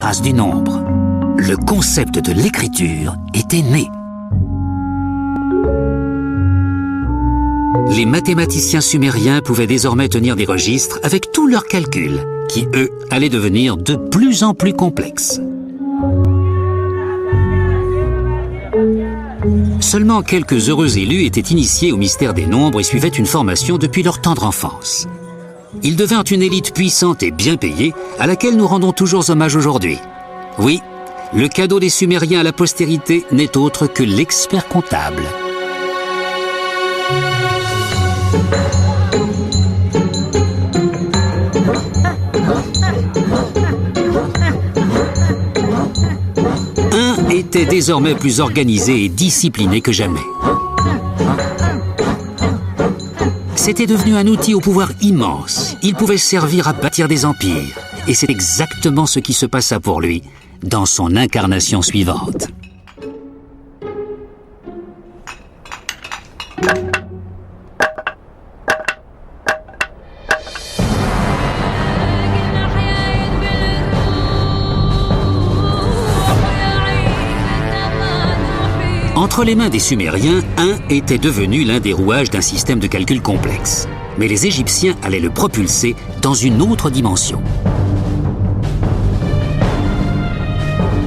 trace du nombre. Le concept de l'écriture était né. Les mathématiciens sumériens pouvaient désormais tenir des registres avec tous leurs calculs, qui, eux, allaient devenir de plus en plus complexes. Seulement quelques heureux élus étaient initiés au mystère des nombres et suivaient une formation depuis leur tendre enfance. Ils devinrent une élite puissante et bien payée, à laquelle nous rendons toujours hommage aujourd'hui. Oui, le cadeau des Sumériens à la postérité n'est autre que l'expert comptable. Un était désormais plus organisé et discipliné que jamais. C'était devenu un outil au pouvoir immense. Il pouvait servir à bâtir des empires. Et c'est exactement ce qui se passa pour lui dans son incarnation suivante. Entre les mains des Sumériens, 1 était devenu l'un des rouages d'un système de calcul complexe. Mais les Égyptiens allaient le propulser dans une autre dimension.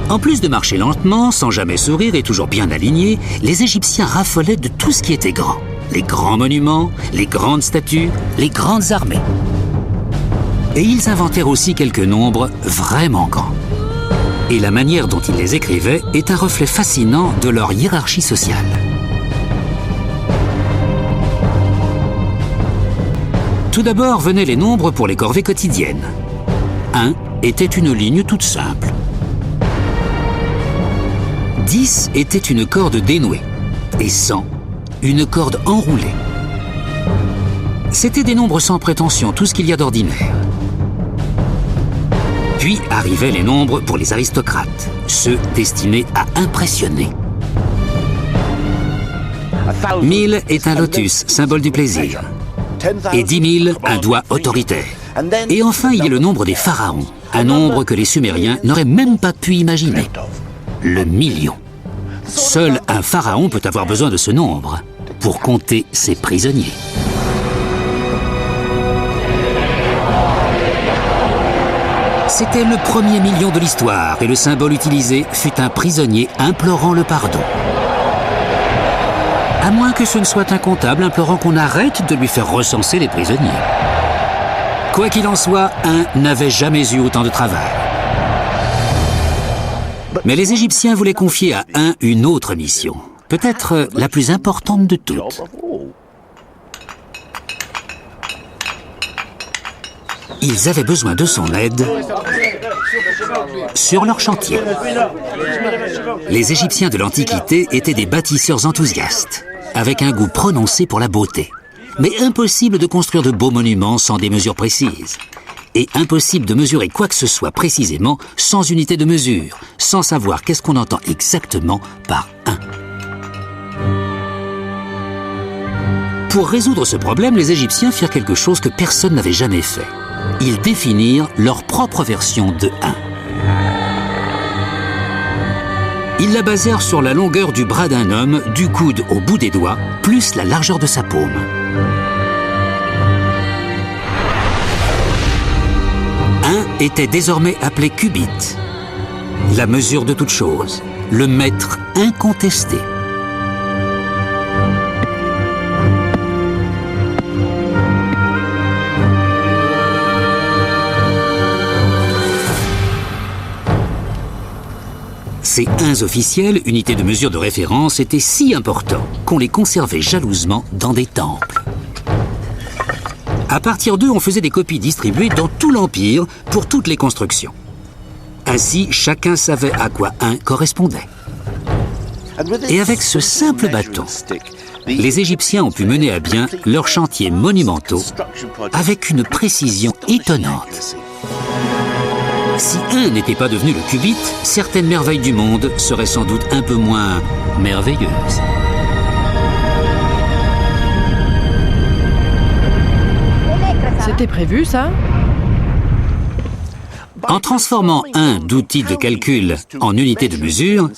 En plus de marcher lentement, sans jamais sourire et toujours bien alignés, les Égyptiens raffolaient de tout ce qui était grand. Les grands monuments, les grandes statues, les grandes armées. Et ils inventèrent aussi quelques nombres vraiment grands. Et la manière dont ils les écrivaient est un reflet fascinant de leur hiérarchie sociale. Tout d'abord venaient les nombres pour les corvées quotidiennes. 1 était une ligne toute simple. 10 était une corde dénouée. Et 100, une corde enroulée. C'étaient des nombres sans prétention, tout ce qu'il y a d'ordinaire. Puis arrivaient les nombres pour les aristocrates, ceux destinés à impressionner. 1000 est un lotus, symbole du plaisir. Et 10 000, un doigt autoritaire. Et enfin, il y a le nombre des pharaons, un nombre que les Sumériens n'auraient même pas pu imaginer. Le million. Seul un pharaon peut avoir besoin de ce nombre pour compter ses prisonniers. C'était le premier million de l'histoire et le symbole utilisé fut un prisonnier implorant le pardon. À moins que ce ne soit un comptable implorant qu'on arrête de lui faire recenser les prisonniers. Quoi qu'il en soit, 1 n'avait jamais eu autant de travail. Mais les Égyptiens voulaient confier à 1 une autre mission, peut-être la plus importante de toutes. Ils avaient besoin de son aide sur leur chantier. Les Égyptiens de l'Antiquité étaient des bâtisseurs enthousiastes, avec un goût prononcé pour la beauté. Mais impossible de construire de beaux monuments sans des mesures précises. Et impossible de mesurer quoi que ce soit précisément sans unité de mesure, sans savoir qu'est-ce qu'on entend exactement par 1. Pour résoudre ce problème, les Égyptiens firent quelque chose que personne n'avait jamais fait. Ils définirent leur propre version de 1. Ils la basèrent sur la longueur du bras d'un homme, du coude au bout des doigts, plus la largeur de sa paume. Était désormais appelé cubit, la mesure de toute chose, le mètre incontesté. Ces 1 officiels, unités de mesure de référence, étaient si importants qu'on les conservait jalousement dans des temples. À partir d'eux, on faisait des copies distribuées dans tout l'Empire pour toutes les constructions. Ainsi, chacun savait à quoi 1 correspondait. Et avec ce simple bâton, les Égyptiens ont pu mener à bien leurs chantiers monumentaux avec une précision étonnante. Si 1 n'était pas devenu le cubit, certaines merveilles du monde seraient sans doute un peu moins merveilleuses. C'était prévu, ça? En transformant un d'outils de calcul en unité de mesure,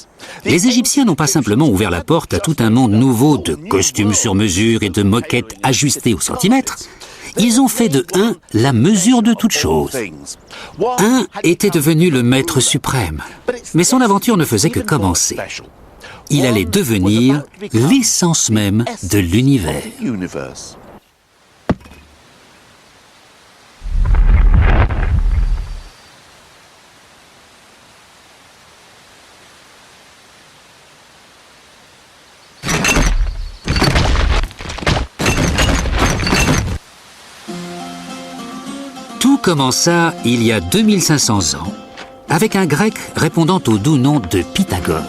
les Égyptiens n'ont pas simplement ouvert la porte à tout un monde nouveau de costumes sur mesure et de moquettes ajustées au centimètre. Ils ont fait de 1 la mesure de toute chose. 1 était devenu le maître suprême, mais son aventure ne faisait que commencer. Il allait devenir l'essence même de l'univers. Tout commença il y a 2500 ans, avec un Grec répondant au doux nom de Pythagore.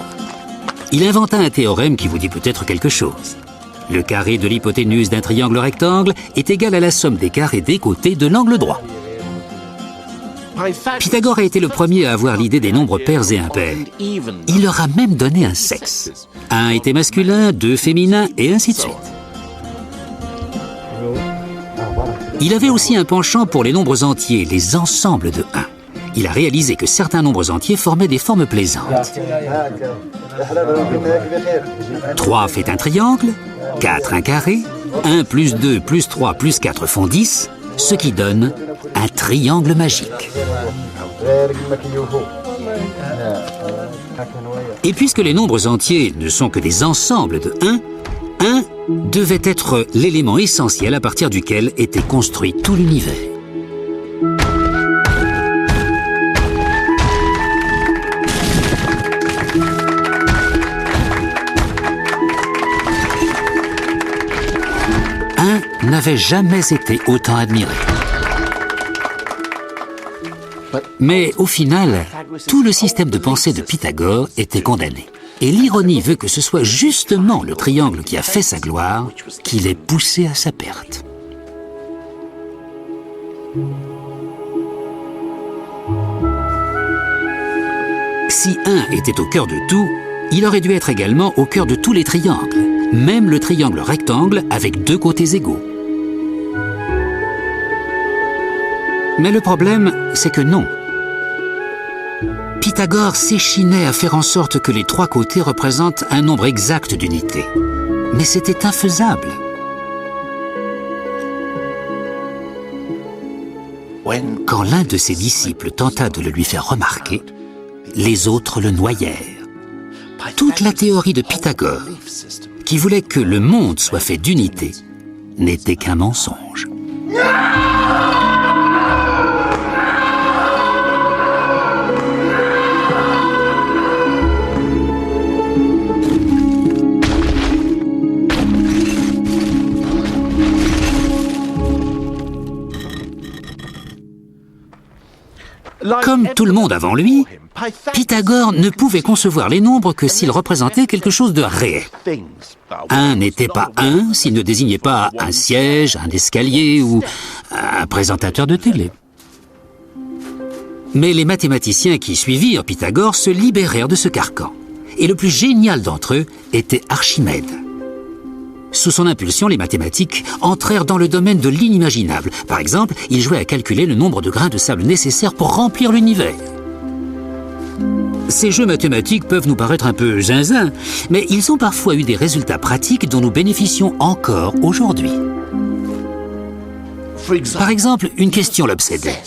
Il inventa un théorème qui vous dit peut-être quelque chose. Le carré de l'hypoténuse d'un triangle rectangle est égal à la somme des carrés des côtés de l'angle droit. Pythagore a été le premier à avoir l'idée des nombres pairs et impairs. Il leur a même donné un sexe. 1 était masculin, 2 féminin, et ainsi de suite. Il avait aussi un penchant pour les nombres entiers, les ensembles de 1. Il a réalisé que certains nombres entiers formaient des formes plaisantes. 3 fait un triangle, 4 un carré, 1 plus 2 plus 3 plus 4 font 10, ce qui donne un triangle magique. Et puisque les nombres entiers ne sont que des ensembles de 1, 1 devait être l'élément essentiel à partir duquel était construit tout l'univers. N'avait jamais été autant admiré. Mais au final, tout le système de pensée de Pythagore était condamné. Et l'ironie veut que ce soit justement le triangle qui a fait sa gloire qui l'ait poussé à sa perte. Si 1 était au cœur de tout, il aurait dû être également au cœur de tous les triangles, même le triangle rectangle avec 2 côtés égaux. Mais le problème, c'est que non. Pythagore s'échinait à faire en sorte que les 3 côtés représentent un nombre exact d'unités. Mais c'était infaisable. Quand l'un de ses disciples tenta de le lui faire remarquer, les autres le noyèrent. Toute la théorie de Pythagore, qui voulait que le monde soit fait d'unités, n'était qu'un mensonge. Comme tout le monde avant lui, Pythagore ne pouvait concevoir les nombres que s'ils représentaient quelque chose de réel. 1 n'était pas 1 s'il ne désignait pas un siège, un escalier ou un présentateur de télé. Mais les mathématiciens qui suivirent Pythagore se libérèrent de ce carcan. Et le plus génial d'entre eux était Archimède. Sous son impulsion, les mathématiques entrèrent dans le domaine de l'inimaginable. Par exemple, il jouait à calculer le nombre de grains de sable nécessaires pour remplir l'univers. Ces jeux mathématiques peuvent nous paraître un peu zinzin, mais ils ont parfois eu des résultats pratiques dont nous bénéficions encore aujourd'hui. Par exemple, une question l'obsédait.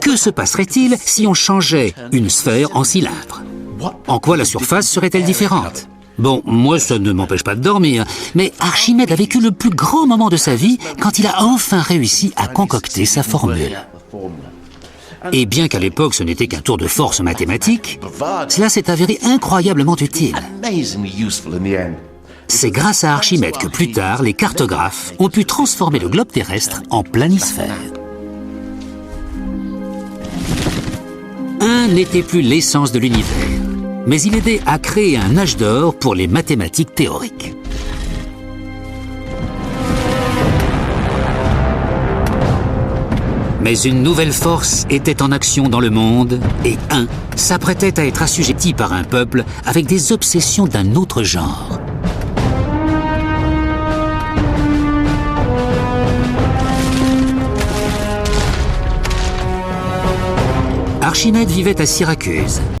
Que se passerait-il si on changeait une sphère en cylindre? En quoi la surface serait-elle différente? Bon, moi, ça ne m'empêche pas de dormir, mais Archimède a vécu le plus grand moment de sa vie quand il a enfin réussi à concocter sa formule. Et bien qu'à l'époque ce n'était qu'un tour de force mathématique, cela s'est avéré incroyablement utile. C'est grâce à Archimède que plus tard, les cartographes ont pu transformer le globe terrestre en planisphère. 1 n'était plus l'essence de l'univers, mais il aidait à créer un âge d'or pour les mathématiques théoriques. Mais une nouvelle force était en action dans le monde, et 1 s'apprêtait à être assujetti par un peuple avec des obsessions d'un autre genre. Archimède vivait à Syracuse.